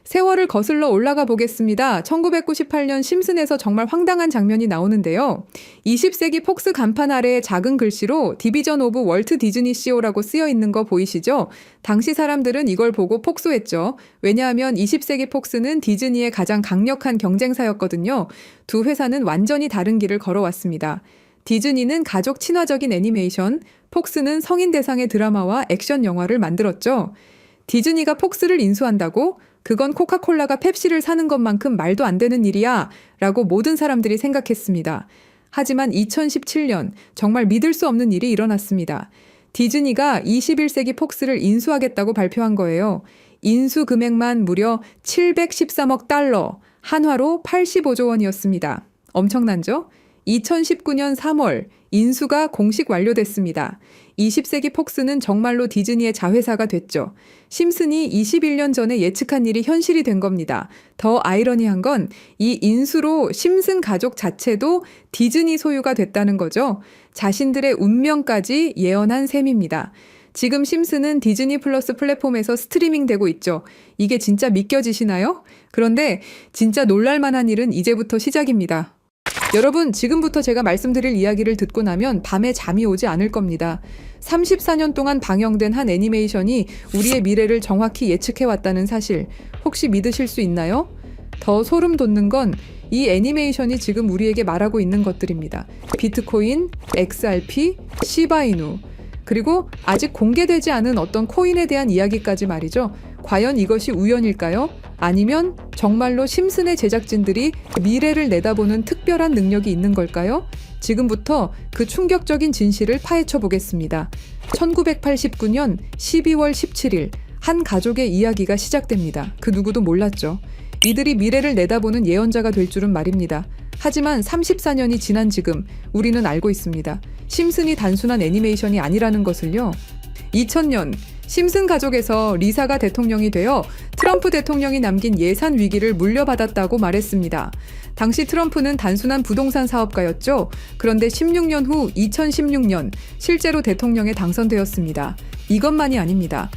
세월을 거슬러 올라가 보겠습니다. 1998년 심슨에서 정말 황당한 장면이 나오는데요. 20세기 폭스 간판 아래에 작은 글씨로 디비전 오브 월트 디즈니 CEO라고 쓰여 있는 거 보이시죠? 당시 사람들은 이걸 보고 폭소했죠. 왜냐하면 20세기 폭스는 디즈니의 가장 강력한 경쟁사였거든요. 두 회사는 완전히 다른 길을 걸어왔습니다. 디즈니는 가족 친화적인 애니메이션, 폭스는 성인 대상의 드라마와 액션 영화를 만들었죠. 디즈니가 폭스를 인수한다고? 그건 코카콜라가 펩시를 사는 것만큼 말도 안 되는 일이야 라고 모든 사람들이 생각했습니다. 하지만 2017년 정말 믿을 수 없는 일이 일어났습니다. 디즈니가 21세기 폭스를 인수하겠다고 발표한 거예요. 인수 금액만 무려 713억 달러, 한화로 85조 원이었습니다. 엄청난죠? 2019년 3월 인수가 공식 완료됐습니다. 20세기 폭스는 정말로 디즈니의 자회사가 됐죠. 심슨이 21년 전에 예측한 일이 현실이 된 겁니다. 더 아이러니한 건 이 인수로 심슨 가족 자체도 디즈니 소유가 됐다는 거죠. 자신들의 운명까지 예언한 셈입니다. 지금 심슨은 디즈니 플러스 플랫폼에서 스트리밍 되고 있죠. 이게 진짜 믿겨지시나요? 그런데 진짜 놀랄만한 일은 이제부터 시작입니다. 여러분, 지금부터 제가 말씀드릴 이야기를 듣고 나면 밤에 잠이 오지 않을 겁니다. 34년 동안 방영된 한 애니메이션이 우리의 미래를 정확히 예측해왔다는 사실, 혹시 믿으실 수 있나요? 더 소름 돋는 건 이 애니메이션이 지금 우리에게 말하고 있는 것들입니다. 비트코인, XRP, 시바이누, 그리고 아직 공개되지 않은 어떤 코인에 대한 이야기까지 말이죠. 과연 이것이 우연일까요? 아니면 정말로 심슨의 제작진들이 미래를 내다보는 특별한 능력이 있는 걸까요? 지금부터 그 충격적인 진실을 파헤쳐 보겠습니다. 1989년 12월 17일 한 가족의 이야기가 시작됩니다. 그 누구도 몰랐죠. 이들이 미래를 내다보는 예언자가 될 줄은 말입니다. 하지만 34년이 지난 지금 우리는 알고 있습니다. 심슨이 단순한 애니메이션이 아니라는 것을요. 2000년 심슨 가족에서 리사가 대통령이 되어 트럼프 대통령이 남긴 예산 위기를 물려받았다고 말했습니다. 당시 트럼프는 단순한 부동산 사업가였죠. 그런데 16년 후 2016년 실제로 대통령에 당선되었습니다. 이것만이 아닙니다.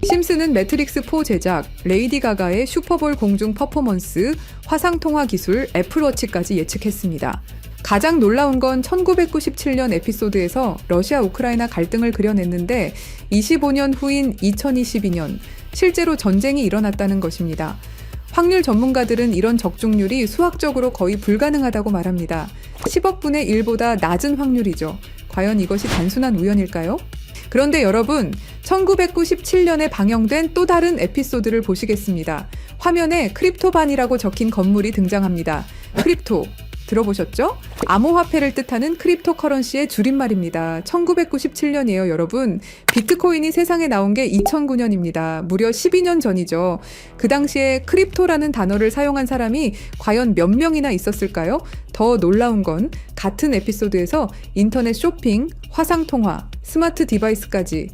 심슨은 매트릭스4 제작, 레이디 가가의 슈퍼볼 공중 퍼포먼스, 화상통화 기술, 애플워치까지 예측했습니다. 가장 놀라운 건 1997년 에피소드에서 러시아 우크라이나 갈등을 그려냈는데 25년 후인 2022년 실제로 전쟁이 일어났다는 것입니다. 확률 전문가들은 이런 적중률이 수학적으로 거의 불가능하다고 말합니다. 10억 분의 1보다 낮은 확률이죠. 과연 이것이 단순한 우연일까요? 그런데 여러분, 1997년에 방영된 또 다른 에피소드를 보시겠습니다. 화면에 크립토반이라고 적힌 건물이 등장합니다. 크립토. 들어보셨죠? 암호화폐를 뜻하는 크립토커런시의 줄임말입니다. 1997년이에요, 여러분. 비트코인이 세상에 나온 게 2009년입니다. 무려 12년 전이죠. 그 당시에 크립토라는 단어를 사용한 사람이 과연 몇 명이나 있었을까요? 더 놀라운 건 같은 에피소드에서 인터넷 쇼핑, 화상통화, 스마트 디바이스까지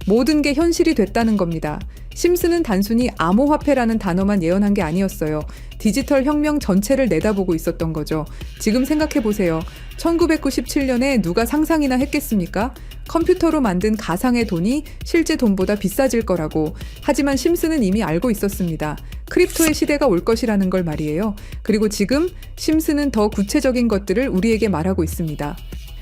모든 게 현실이 됐다는 겁니다. 심슨은 단순히 암호화폐라는 단어만 예언한 게 아니었어요. 디지털 혁명 전체를 내다보고 있었던 거죠. 지금 생각해보세요. 1997년에 누가 상상이나 했겠습니까? 컴퓨터로 만든 가상의 돈이 실제 돈보다 비싸질 거라고. 하지만 심슨은 이미 알고 있었습니다. 크립토의 시대가 올 것이라는 걸 말이에요. 그리고 지금 심슨은 더 구체적인 것들을 우리에게 말하고 있습니다.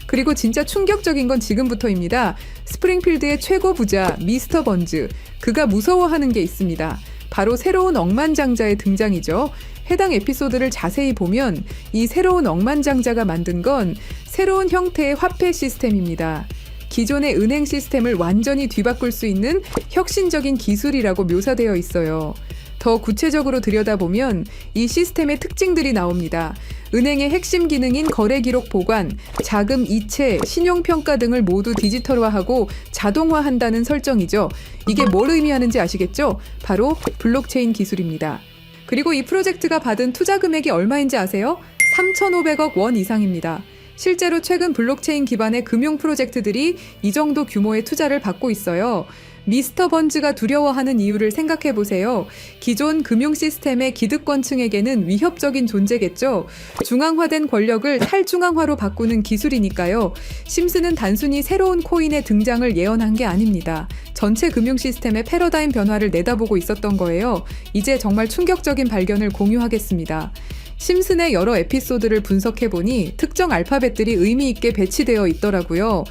그리고 진짜 충격적인 건 지금부터입니다. 스프링필드의 최고 부자 미스터 번즈, 그가 무서워하는 게 있습니다. 바로 새로운 억만장자의 등장이죠. 해당 에피소드를 자세히 보면 이 새로운 억만장자가 만든 건 새로운 형태의 화폐 시스템입니다. 기존의 은행 시스템을 완전히 뒤바꿀 수 있는 혁신적인 기술이라고 묘사되어 있어요. 더 구체적으로 들여다보면 이 시스템의 특징들이 나옵니다. 은행의 핵심 기능인 거래 기록 보관, 자금 이체, 신용평가 등을 모두 디지털화하고 자동화한다는 설정이죠. 이게 뭘 의미하는지 아시겠죠? 바로 블록체인 기술입니다. 그리고 이 프로젝트가 받은 투자 금액이 얼마인지 아세요? 3,500억 원 이상입니다. 실제로 최근 블록체인 기반의 금융 프로젝트들이 이 정도 규모의 투자를 받고 있어요. 미스터 번즈가 두려워하는 이유를 생각해 보세요. 기존 금융 시스템의 기득권층에게는 위협적인 존재겠죠. 중앙화된 권력을 탈중앙화로 바꾸는 기술이니까요. 심슨은 단순히 새로운 코인의 등장을 예언한 게 아닙니다. 전체 금융 시스템의 패러다임 변화를 내다보고 있었던 거예요. 이제 정말 충격적인 발견을 공유하겠습니다. 심슨의 여러 에피소드를 분석해보니 특정 알파벳들이 의미 있게 배치되어 있더라고요.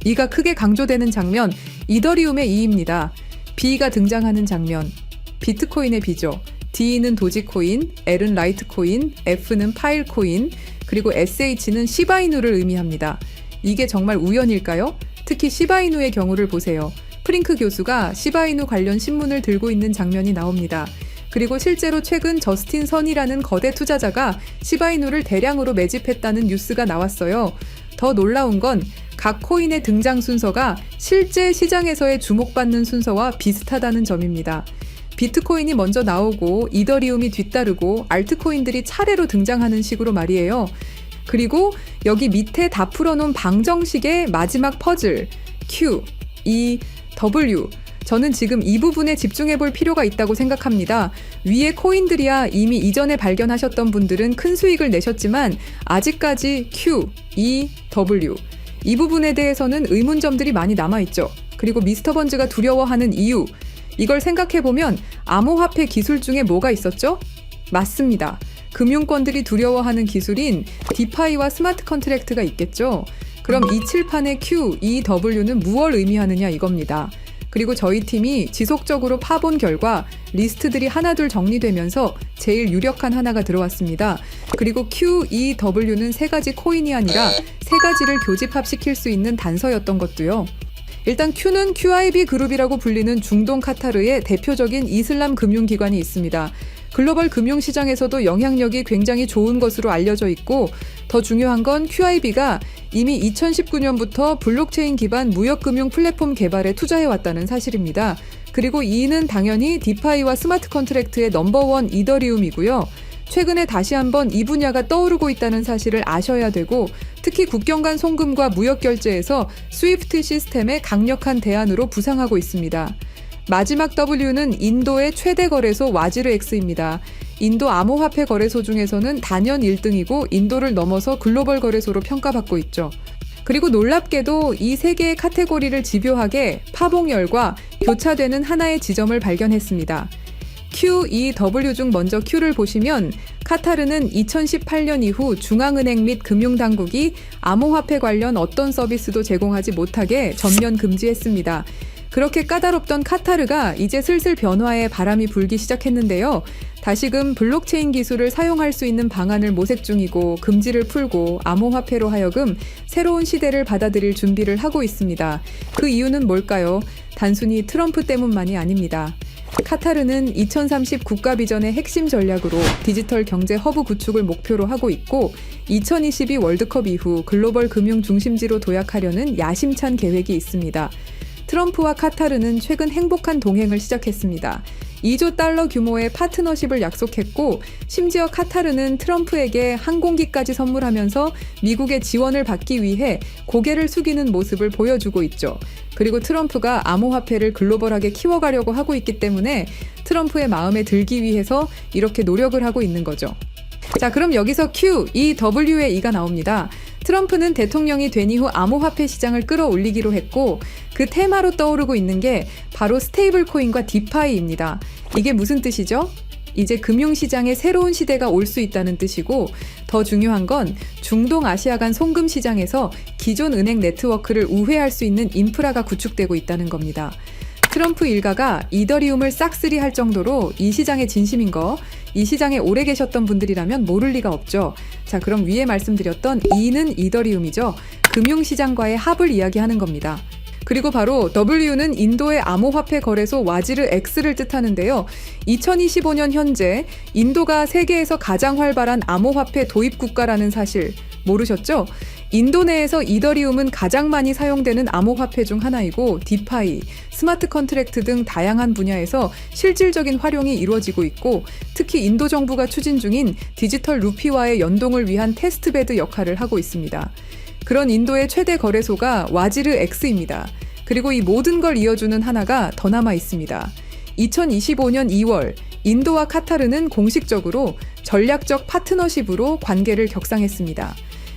이가 크게 강조되는 장면, 이더리움의 E입니다. B가 등장하는 장면, 비트코인의 B죠. D는 도지코인, L은 라이트코인, F는 파일코인, 그리고 SH는 시바이누를 의미합니다. 이게 정말 우연일까요? 특히 시바이누의 경우를 보세요. 프링크 교수가 시바이누 관련 신문을 들고 있는 장면이 나옵니다. 그리고 실제로 최근 저스틴 선이라는 거대 투자자가 시바이누를 대량으로 매집했다는 뉴스가 나왔어요. 더 놀라운 건 각 코인의 등장 순서가 실제 시장에서의 주목받는 순서와 비슷하다는 점입니다. 비트코인이 먼저 나오고 이더리움이 뒤따르고 알트코인들이 차례로 등장하는 식으로 말이에요. 그리고 여기 밑에 다 풀어놓은 방정식의 마지막 퍼즐 Q, E, W 저는 지금 이 부분에 집중해 볼 필요가 있다고 생각합니다. 위에 코인들이야 이미 이전에 발견하셨던 분들은 큰 수익을 내셨지만 아직까지 Q, E, W 이 부분에 대해서는 의문점들이 많이 남아있죠. 그리고 미스터 번즈가 두려워하는 이유 이걸 생각해보면 암호화폐 기술 중에 뭐가 있었죠? 맞습니다. 금융권들이 두려워하는 기술인 디파이와 스마트 컨트랙트가 있겠죠. 그럼 이 칠판의 Q, E, W는 무엇을 의미하느냐 이겁니다. 그리고 저희 팀이 지속적으로 파본 결과 리스트들이 하나둘 정리되면서 제일 유력한 하나가 들어왔습니다. 그리고 Q, E, W는 세 가지 코인이 아니라 세 가지를 교집합시킬 수 있는 단서였던 것도요. 일단 Q는 QIB 그룹이라고 불리는 중동 카타르의 대표적인 이슬람 금융기관이 있습니다. 글로벌 금융시장에서도 영향력이 굉장히 좋은 것으로 알려져 있고 더 중요한 건 QIB가 이미 2019년부터 블록체인 기반 무역금융 플랫폼 개발에 투자해왔다는 사실입니다. 그리고 E는 당연히 디파이와 스마트 컨트랙트의 넘버원 이더리움이고요. 최근에 다시 한번 이 분야가 떠오르고 있다는 사실을 아셔야 되고 특히 국경 간 송금과 무역 결제에서 스위프트 시스템의 강력한 대안으로 부상하고 있습니다. 마지막 W는 인도의 최대 거래소 와지르X입니다. 인도 암호화폐 거래소 중에서는 단연 1등이고 인도를 넘어서 글로벌 거래소로 평가받고 있죠. 그리고 놀랍게도 이 세 개의 카테고리를 집요하게 파봉열과 교차되는 하나의 지점을 발견했습니다. Q, E, W 중 먼저 Q를 보시면 카타르는 2018년 이후 중앙은행 및 금융당국이 암호화폐 관련 어떤 서비스도 제공하지 못하게 전면 금지했습니다. 그렇게 까다롭던 카타르가 이제 슬슬 변화의 바람이 불기 시작했는데요. 다시금 블록체인 기술을 사용할 수 있는 방안을 모색 중이고 금지를 풀고 암호화폐로 하여금 새로운 시대를 받아들일 준비를 하고 있습니다. 그 이유는 뭘까요? 단순히 트럼프 때문만이 아닙니다. 카타르는 2030 국가 비전의 핵심 전략으로 디지털 경제 허브 구축을 목표로 하고 있고 2022 월드컵 이후 글로벌 금융 중심지로 도약하려는 야심찬 계획이 있습니다. 트럼프와 카타르는 최근 행복한 동행을 시작했습니다. 2조 달러 규모의 파트너십을 약속했고 심지어 카타르는 트럼프에게 항공기까지 선물하면서 미국의 지원을 받기 위해 고개를 숙이는 모습을 보여주고 있죠. 그리고 트럼프가 암호화폐를 글로벌하게 키워가려고 하고 있기 때문에 트럼프의 마음에 들기 위해서 이렇게 노력을 하고 있는 거죠. 자, 그럼 여기서 Q, E, W의 E가 나옵니다. 트럼프는 대통령이 된 이후 암호화폐 시장을 끌어올리기로 했고 그 테마로 떠오르고 있는 게 바로 스테이블 코인과 디파이입니다. 이게 무슨 뜻이죠? 이제 금융시장에 새로운 시대가 올 수 있다는 뜻이고 더 중요한 건 중동 아시아 간 송금 시장에서 기존 은행 네트워크를 우회할 수 있는 인프라가 구축되고 있다는 겁니다. 트럼프 일가가 이더리움을 싹쓸이 할 정도로 이 시장에 진심인 거, 이 시장에 오래 계셨던 분들이라면 모를 리가 없죠. 자, 그럼 위에 말씀드렸던 E는 이더리움이죠. 금융시장과의 합을 이야기하는 겁니다. 그리고 바로 W는 인도의 암호화폐 거래소 와지르 X를 뜻하는데요. 2025년 현재 인도가 세계에서 가장 활발한 암호화폐 도입 국가라는 사실 모르셨죠? 인도 내에서 이더리움은 가장 많이 사용되는 암호화폐 중 하나이고 디파이, 스마트 컨트랙트 등 다양한 분야에서 실질적인 활용이 이루어지고 있고 특히 인도 정부가 추진 중인 디지털 루피와의 연동을 위한 테스트베드 역할을 하고 있습니다. 그런 인도의 최대 거래소가 와지르 X입니다. 그리고 이 모든 걸 이어주는 하나가 더 남아 있습니다. 2025년 2월 인도와 카타르는 공식적으로 전략적 파트너십으로 관계를 격상했습니다.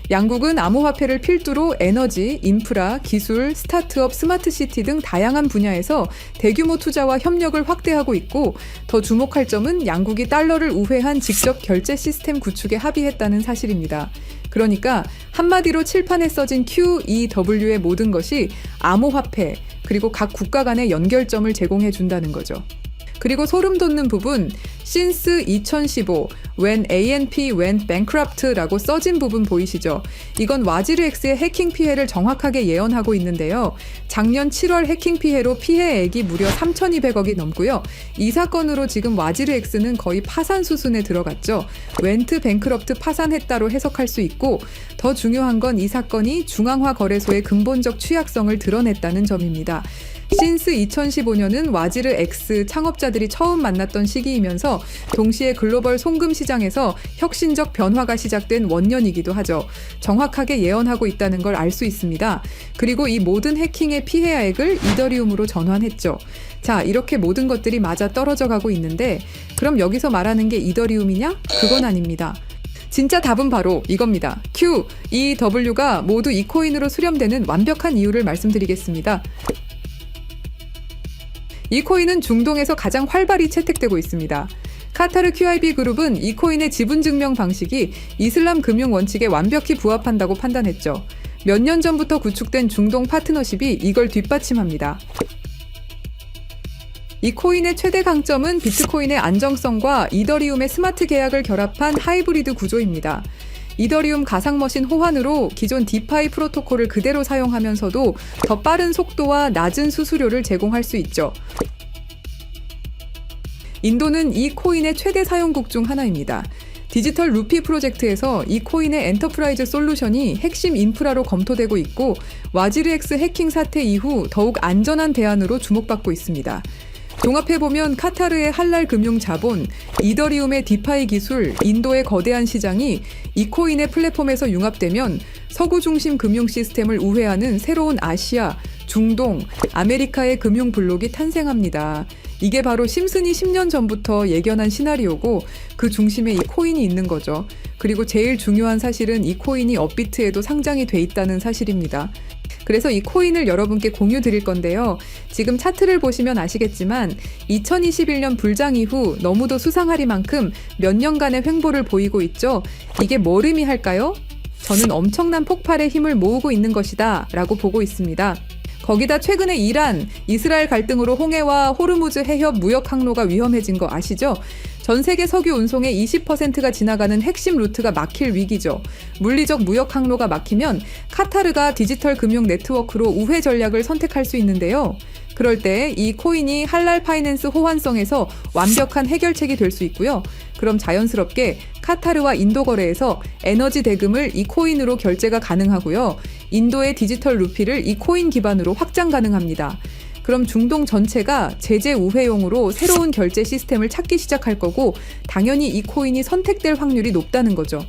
양국은 암호화폐를 필두로 에너지, 인프라, 기술, 스타트업, 스마트시티 등 다양한 분야에서 대규모 투자와 협력을 확대하고 있고, 더 주목할 점은 양국이 달러를 우회한 직접 결제 시스템 구축에 합의했다는 사실입니다. 그러니까 한마디로 칠판에 써진 QEW의 모든 것이 암호화폐, 그리고 각 국가 간의 연결점을 제공해 준다는 거죠. 그리고 소름 돋는 부분, since 2015, when ANP went bankrupt라고 써진 부분 보이시죠? 이건 와지르엑스의 해킹 피해를 정확하게 예언하고 있는데요. 작년 7월 해킹 피해로 피해액이 무려 3,200억이 넘고요. 이 사건으로 지금 와지르엑스는 거의 파산 수순에 들어갔죠. went bankrupt 파산했다로 해석할 수 있고, 더 중요한 건 이 사건이 중앙화 거래소의 근본적 취약성을 드러냈다는 점입니다. since 2015년은 와지르 X 창업자들이 처음 만났던 시기이면서 동시에 글로벌 송금 시장에서 혁신적 변화가 시작된 원년이기도 하죠. 정확하게 예언하고 있다는 걸 알 수 있습니다. 그리고 이 모든 해킹의 피해액을 이더리움으로 전환했죠. 자, 이렇게 모든 것들이 맞아 떨어져 가고 있는데, 그럼 여기서 말하는 게 이더리움이냐? 그건 아닙니다. 진짜 답은 바로 이겁니다. QEW가 모두 이 코인으로 수렴되는 완벽한 이유를 말씀드리겠습니다. 이 코인은 중동에서 가장 활발히 채택되고 있습니다. 카타르 QIB 그룹은 이 코인의 지분 증명 방식이 이슬람 금융 원칙에 완벽히 부합한다고 판단했죠. 몇 년 전부터 구축된 중동 파트너십이 이걸 뒷받침합니다. 이 코인의 최대 강점은 비트코인의 안정성과 이더리움의 스마트 계약을 결합한 하이브리드 구조입니다. 이더리움 가상머신 호환으로 기존 디파이 프로토콜을 그대로 사용하면서도 더 빠른 속도와 낮은 수수료를 제공할 수 있죠. 인도는 이 코인의 최대 사용국 중 하나입니다. 디지털 루피 프로젝트에서 이 코인의 엔터프라이즈 솔루션이 핵심 인프라로 검토되고 있고, 와지르엑스 해킹 사태 이후 더욱 안전한 대안으로 주목받고 있습니다. 종합해보면 카타르의 할랄 금융 자본, 이더리움의 디파이 기술, 인도의 거대한 시장이 이 코인의 플랫폼에서 융합되면 서구 중심 금융 시스템을 우회하는 새로운 아시아, 중동, 아메리카의 금융 블록이 탄생합니다. 이게 바로 심슨이 10년 전부터 예견한 시나리오고, 그 중심에 이 코인이 있는 거죠. 그리고 제일 중요한 사실은 이 코인이 업비트에도 상장이 돼 있다는 사실입니다. 그래서 이 코인을 여러분께 공유 드릴 건데요. 지금 차트를 보시면 아시겠지만 2021년 불장 이후 너무도 수상하리만큼 몇 년간의 횡보를 보이고 있죠. 이게 뭘 의미할까요? 저는 엄청난 폭발의 힘을 모으고 있는 것이다 라고 보고 있습니다. 거기다 최근에 이란, 이스라엘 갈등으로 홍해와 호르무즈 해협 무역 항로가 위험해진 거 아시죠? 전 세계 석유 운송의 20%가 지나가는 핵심 루트가 막힐 위기죠. 물리적 무역 항로가 막히면 카타르가 디지털 금융 네트워크로 우회 전략을 선택할 수 있는데요. 그럴 때 이 코인이 할랄 파이낸스 호환성에서 완벽한 해결책이 될 수 있고요. 그럼 자연스럽게 카타르와 인도 거래에서 에너지 대금을 이 코인으로 결제가 가능하고요. 인도의 디지털 루피를 이 코인 기반으로 확장 가능합니다. 그럼 중동 전체가 제재 우회용으로 새로운 결제 시스템을 찾기 시작할 거고, 당연히 이 코인이 선택될 확률이 높다는 거죠.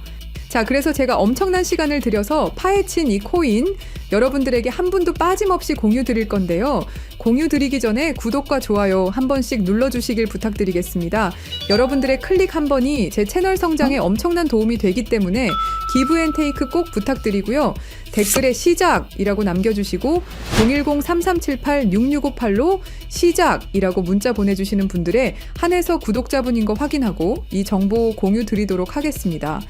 자, 그래서 제가 엄청난 시간을 들여서 파헤친 이 코인, 여러분들에게 한 분도 빠짐없이 공유 드릴 건데요. 공유 드리기 전에 구독과 좋아요 한 번씩 눌러주시길 부탁드리겠습니다. 여러분들의 클릭 한 번이 제 채널 성장에 엄청난 도움이 되기 때문에 기브앤테이크 꼭 부탁드리고요. 댓글에 시작이라고 남겨주시고 010-3378-6658로 시작이라고 문자 보내주시는 분들의 한해서 구독자분인 거 확인하고 이 정보 공유 드리도록 하겠습니다.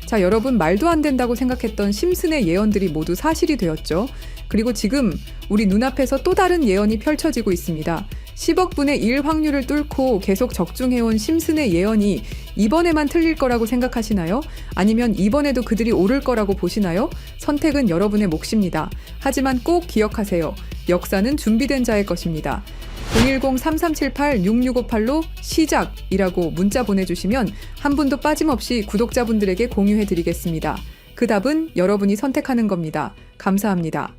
자, 여러분, 말도 안 된다고 생각했던 심슨의 예언들이 모두 사실이 되었죠. 그리고 지금 우리 눈앞에서 또 다른 예언이 펼쳐지고 있습니다. 10억 분의 1 확률을 뚫고 계속 적중해온 심슨의 예언이 이번에만 틀릴 거라고 생각하시나요? 아니면 이번에도 그들이 오를 거라고 보시나요? 선택은 여러분의 몫입니다. 하지만 꼭 기억하세요. 역사는 준비된 자의 것입니다. 010-3378-6658로 시작이라고 문자 보내주시면 한 분도 빠짐없이 구독자분들에게 공유해드리겠습니다. 그 답은 여러분이 선택하는 겁니다. 감사합니다.